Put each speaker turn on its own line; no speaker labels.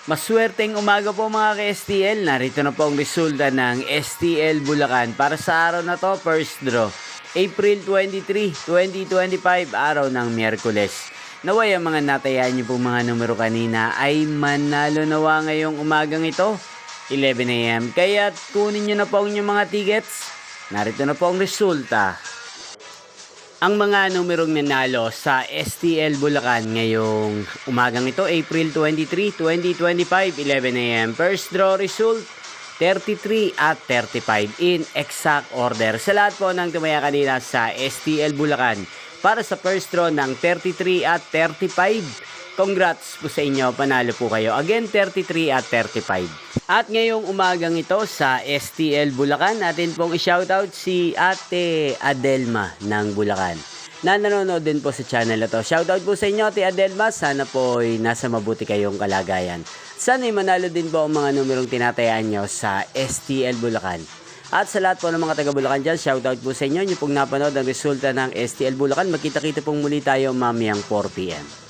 Maswerteng umaga po mga ka-STL. Narito na po ang resulta ng STL Bulacan para sa araw na to, first draw. April 23, 2025, araw ng Miyerkules. Naway ang mga natayaan niyo pong mga numero kanina ay manalo nawa ngayong umagang ito, 11 AM. Kaya kunin niyo na po ang inyong mga tickets. Narito na po ang resulta. Ang mga numerong nanalo sa STL Bulacan ngayong umagang ito, April 23, 2025, 11 AM. First draw result, 33 at 35 in exact order. Sa lahat po ng tumaya kanina sa STL Bulacan para sa first draw ng 33 at 35. Congrats po sa inyo, panalo po kayo. Again, 33 at 35. At ngayong umagang ito sa STL Bulacan, natin pong i-shoutout si Ate Adelma ng Bulacan na nanonood din po sa channel na to. Shoutout po sa inyo, Ate Adelma. Sana po ay nasa mabuti kayong kalagayan. Sana ay manalo din po ang mga numerong tinatayaan nyo sa STL Bulacan. At sa lahat po ng mga taga Bulacan dyan, shoutout po sa inyo. Nyo pong napanood ang resulta ng STL Bulacan. Magkita-kita pong muli tayo mamayang 4 PM.